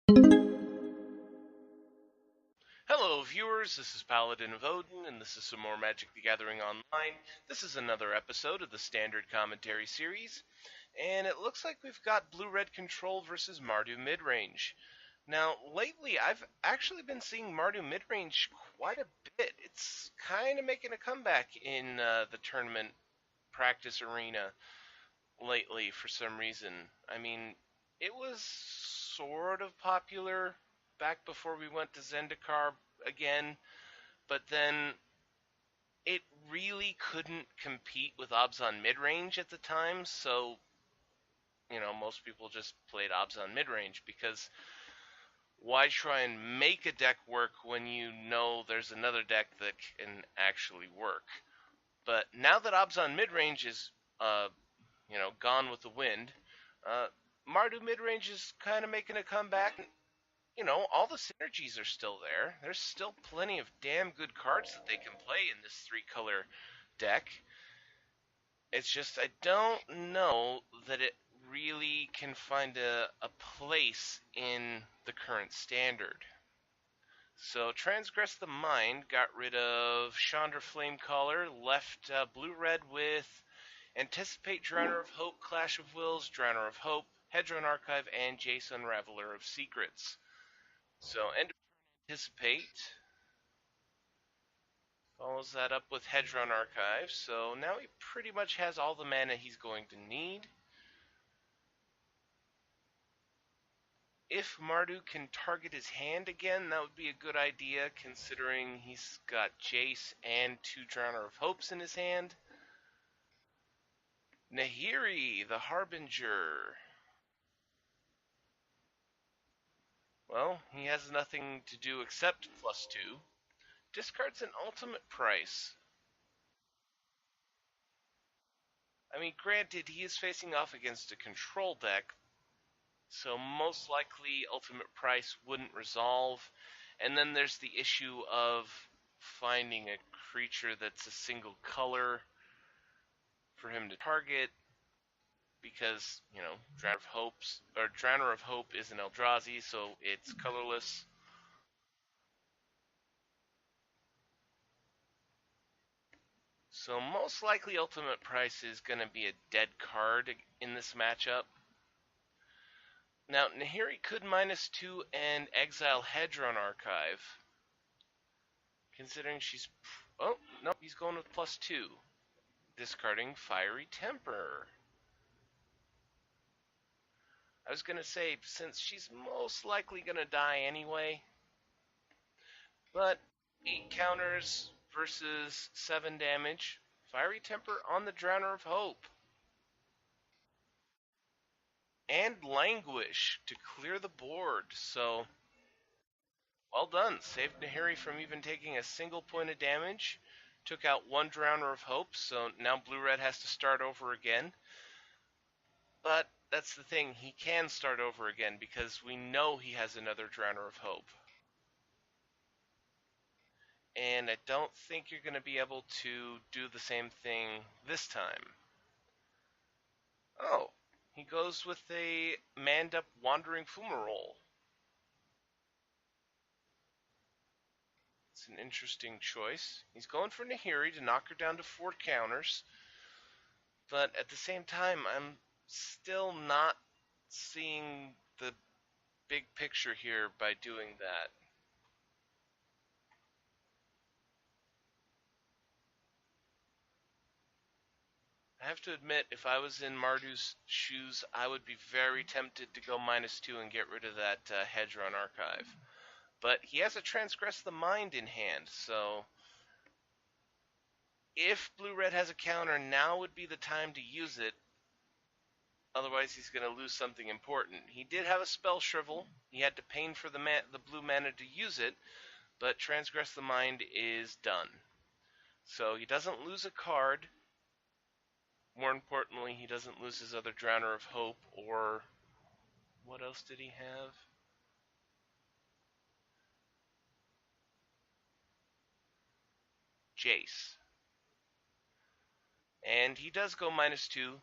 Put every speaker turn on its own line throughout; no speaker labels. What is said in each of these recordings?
Hello viewers, this is Paladin of Odin, and this is some more Magic the Gathering Online. This is another episode of the Standard Commentary Series, and it looks like we've got Blue-Red Control versus Mardu Midrange. Now, lately I've actually been seeing Mardu Midrange quite a bit. It's kind of making a comeback in the tournament practice arena lately for some reason. I mean, it was sort of popular back before we went to Zendikar again, but then it really couldn't compete with Obzon midrange at the time, so most people just played Obzon midrange because why try and make a deck work when you know there's another deck that can actually work? But now that Obzon midrange is gone with the wind, uh, Mardu midrange is kind of making a comeback. All the synergies are still there. There's still plenty of damn good cards that they can play in this three-color deck. It's just I don't know that it really can find a place in the current standard. So Transgress the Mind got rid of Chandra Flamecaller, left Blue-Red with Anticipate, Drowner of Hope, Clash of Wills, Drowner of Hope, Hedron Archive, and Jace Unraveler of Secrets. So end of Anticipate. Follows that up with Hedron Archive, so now he pretty much has all the mana he's going to need. If Mardu can target his hand again, that would be a good idea, considering he's got Jace and 2 Drowner of Hopes in his hand. Nahiri, the Harbinger. Well, he has nothing to do except +2. Discards an ultimate price. I mean, granted, he is facing off against a control deck, so most likely ultimate price wouldn't resolve. And then there's the issue of finding a creature that's a single color for him to target, because, Drowner of Hope is an Eldrazi, so it's colorless. So most likely ultimate price is going to be a dead card in this matchup. Now, Nahiri could -2 and exile Hedron Archive, considering she's... Oh, no, he's going with +2. Discarding Fiery Temper. I was going to say, since she's most likely going to die anyway, but 8 counters versus 7 damage. Fiery Temper on the Drowner of Hope. And Languish to clear the board. So, well done. Saved Nahiri from even taking a single point of damage. Took out 1 Drowner of Hope, so now Blue-Red has to start over again. But that's the thing, he can start over again because we know he has another Drowner of Hope. And I don't think you're going to be able to do the same thing this time. Oh, he goes with a manned-up Wandering Fumarole. It's an interesting choice. He's going for Nahiri to knock her down to 4 counters. But at the same time, I'm still not seeing the big picture here by doing that. I have to admit, if I was in Mardu's shoes, I would be very tempted to go -2 and get rid of that Hedron Archive. But he has a Transgress the Mind in hand, so if Blue-Red has a counter, now would be the time to use it. Otherwise, he's going to lose something important. He did have a Spell Shrivel. He had to pay for the blue mana to use it, but Transgress the Mind is done. So he doesn't lose a card. More importantly, he doesn't lose his other Drowner of Hope, or... what else did he have? Jace. And he does go -2.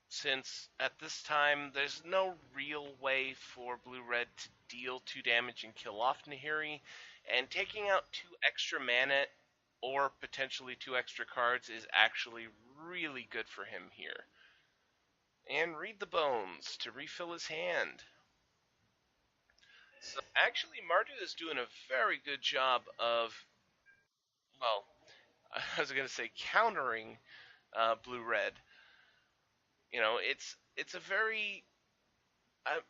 since at this time there's no real way for blue-red to deal 2 damage and kill off Nahiri, and taking out 2 extra mana or potentially 2 extra cards is actually really good for him here. And read the bones to refill his hand. So actually Mardu is doing a very good job of, well, I was going to say countering blue-red. You know, it's a very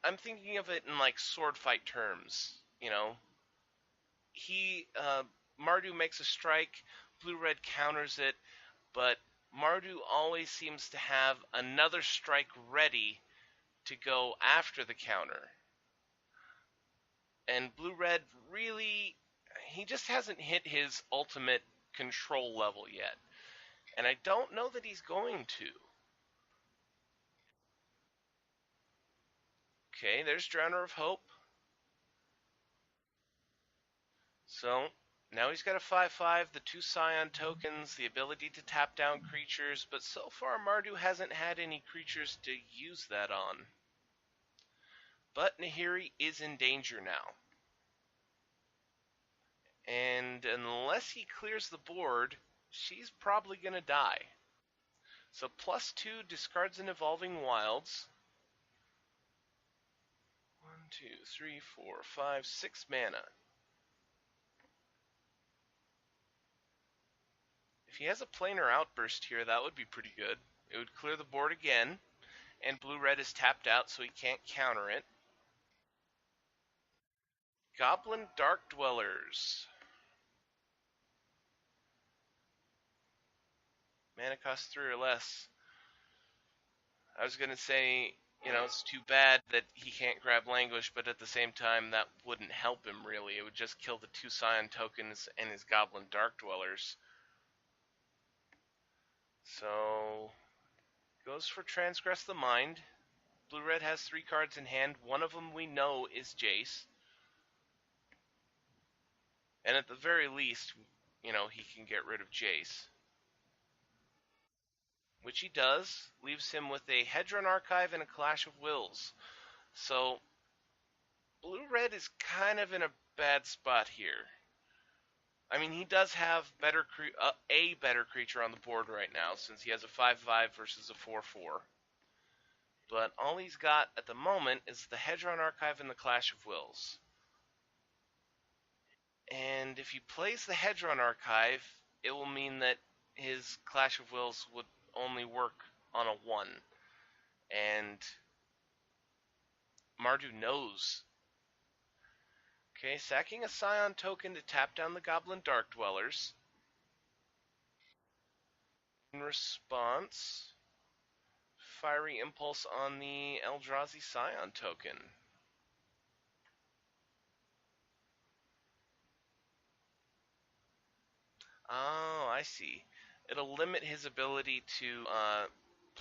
I'm thinking of it in like sword fight terms. You know, he Mardu makes a strike, blue red counters it, but Mardu always seems to have another strike ready to go after the counter. And blue red really, he just hasn't hit his ultimate control level yet. And I don't know that he's going to. Okay, there's Drowner of Hope. So now he's got a 5/5, the 2 Scion tokens, the ability to tap down creatures, but so far Mardu hasn't had any creatures to use that on. But Nahiri is in danger now. And unless he clears the board, she's probably going to die. So +2 discards an Evolving Wilds. 1, 2, 3, 4, 5, 6 mana. If he has a Planar Outburst here, that would be pretty good. It would clear the board again, and blue-red is tapped out so he can't counter it. Goblin Dark Dwellers. Mana cost 3 or less. I was going to say, you know, it's too bad that he can't grab Languish, but at the same time, that wouldn't help him really. It would just kill the 2 Scion tokens and his Goblin Dark Dwellers. So, goes for Transgress the Mind. Blue-red has 3 cards in hand. One of them we know is Jace. And at the very least, you know, he can get rid of Jace. Which he does, leaves him with a Hedron Archive and a Clash of Wills. So, blue-red is kind of in a bad spot here. I mean, he does have a better creature on the board right now, since he has a 5/5 versus a 4/4. But all he's got at the moment is the Hedron Archive and the Clash of Wills. And if he plays the Hedron Archive, it will mean that his Clash of Wills would only work on a 1. And Mardu knows. Okay, sacking a Scion token to tap down the Goblin Dark Dwellers. In response, Fiery Impulse on the Eldrazi Scion token. Oh, I see. It'll limit his ability to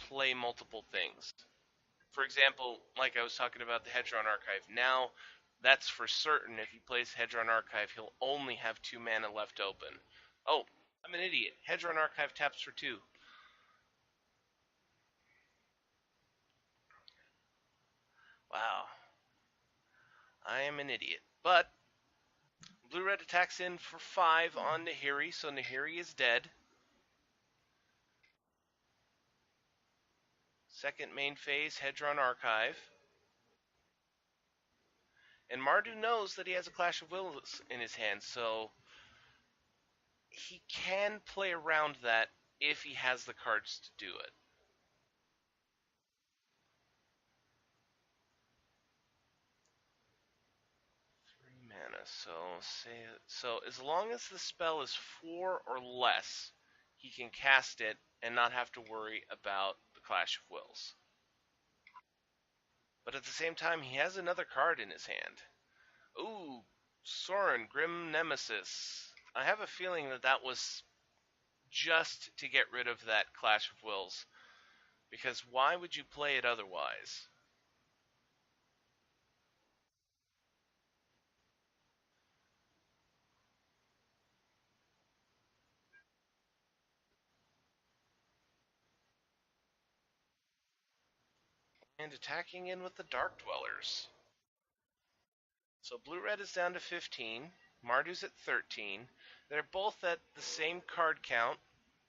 play multiple things. For example, like I was talking about the Hedron Archive, now that's for certain. If he plays Hedron Archive, he'll only have 2 mana left open. Oh, I'm an idiot. Hedron Archive taps for 2. Wow. I am an idiot. But blue-red attacks in for 5 on Nahiri, so Nahiri is dead. Second main phase, Hedron Archive. And Mardu knows that he has a Clash of Wills in his hand, so he can play around that if he has the cards to do it. 3 mana, so as long as the spell is 4 or less, he can cast it and not have to worry about the Clash of Wills. But at the same time, he has another card in his hand. Ooh, Sorin, Grim Nemesis. I have a feeling that that was just to get rid of that Clash of Wills. Because why would you play it otherwise? And attacking in with the Dark Dwellers. So blue-red is down to 15. Mardu's at 13. They're both at the same card count.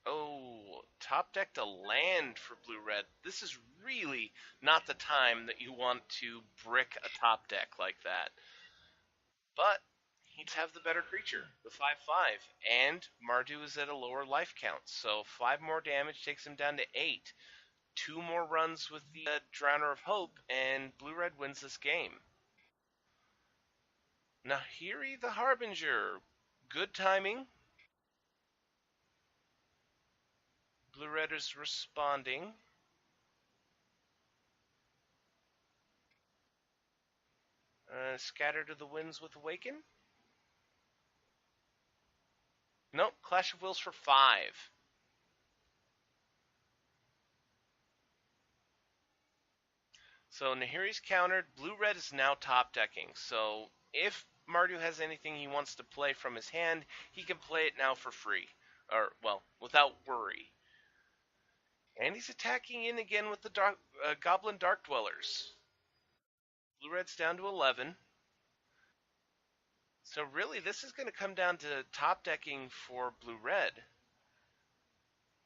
Oh, top decked a land for blue-red. This is really not the time that you want to brick a top deck like that. But he'd have the better creature, the 5/5, and Mardu is at a lower life count, so 5 more damage takes him down to 8. 2 more runs with the Drowner of Hope, and blue-red wins this game. Nahiri the Harbinger. Good timing. Blue-red is responding. Scatter to the winds with Awaken. Nope, Clash of Wills for 5. So Nahiri's countered. Blue-red is now top decking. So if Mardu has anything he wants to play from his hand, he can play it now for free. Or, well, without worry. And he's attacking in again with the Goblin Dark Dwellers. Blue-red's down to 11. So really, this is going to come down to top decking for blue-red.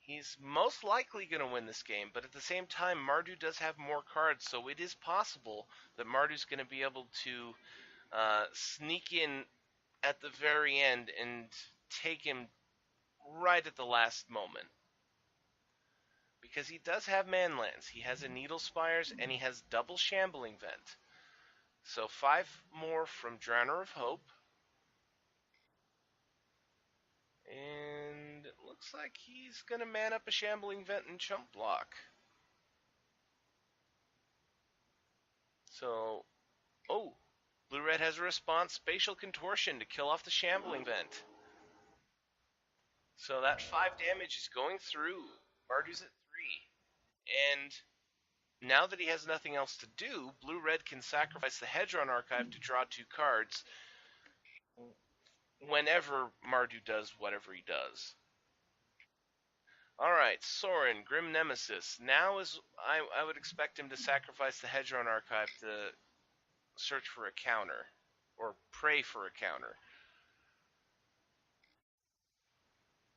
He's most likely going to win this game, but at the same time, Mardu does have more cards, so it is possible that Mardu's going to be able to sneak in at the very end and take him right at the last moment. Because he does have manlands. He has a Needle Spires, and he has double Shambling Vent. So 5 more from Drowner of Hope. And it looks like he's going to man up a Shambling Vent and chump block. So, oh, blue-red has a response, Spatial Contortion to kill off the Shambling Vent. So that 5 damage is going through. Mardu's at 3. And now that he has nothing else to do, blue-red can sacrifice the Hedron Archive to draw 2 cards whenever Mardu does whatever he does. Alright, Sorin, Grim Nemesis. Now is I would expect him to sacrifice the Hedron Archive to search for a counter, or pray for a counter.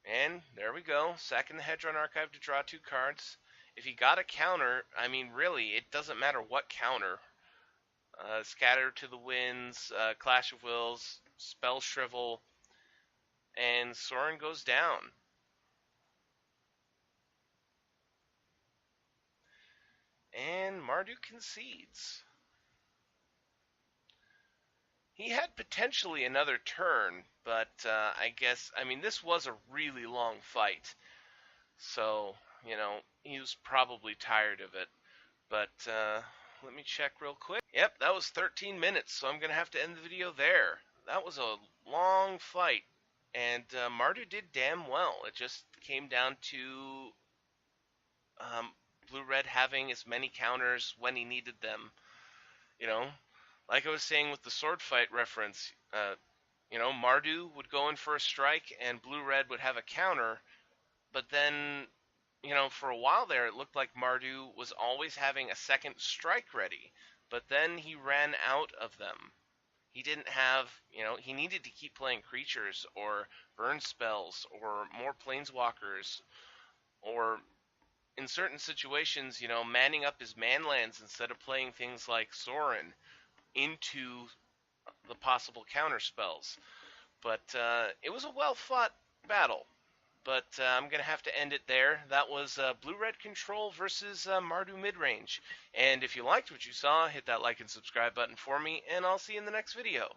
And there we go, sacking the Hedron Archive to draw 2 cards. If he got a counter, I mean, really, it doesn't matter what counter. Scatter to the Winds, Clash of Wills, Spell Shrivel, and Sorin goes down. And Mardu concedes. He had potentially another turn, but I mean, this was a really long fight. So, he was probably tired of it. But let me check real quick. Yep, that was 13 minutes, so I'm going to have to end the video there. That was a long fight, and Mardu did damn well. It just came down to blue-red having as many counters when he needed them. Like I was saying with the sword fight reference, Mardu would go in for a strike and blue-red would have a counter, but then, for a while there, it looked like Mardu was always having a second strike ready, but then he ran out of them. He didn't have, he needed to keep playing creatures or burn spells or more planeswalkers, or in certain situations, manning up his manlands instead of playing things like Sorin into the possible counter spells. But it was a well-fought battle. But I'm going to have to end it there. That was Blue-Red Control versus Mardu Midrange. And if you liked what you saw, hit that like and subscribe button for me, and I'll see you in the next video.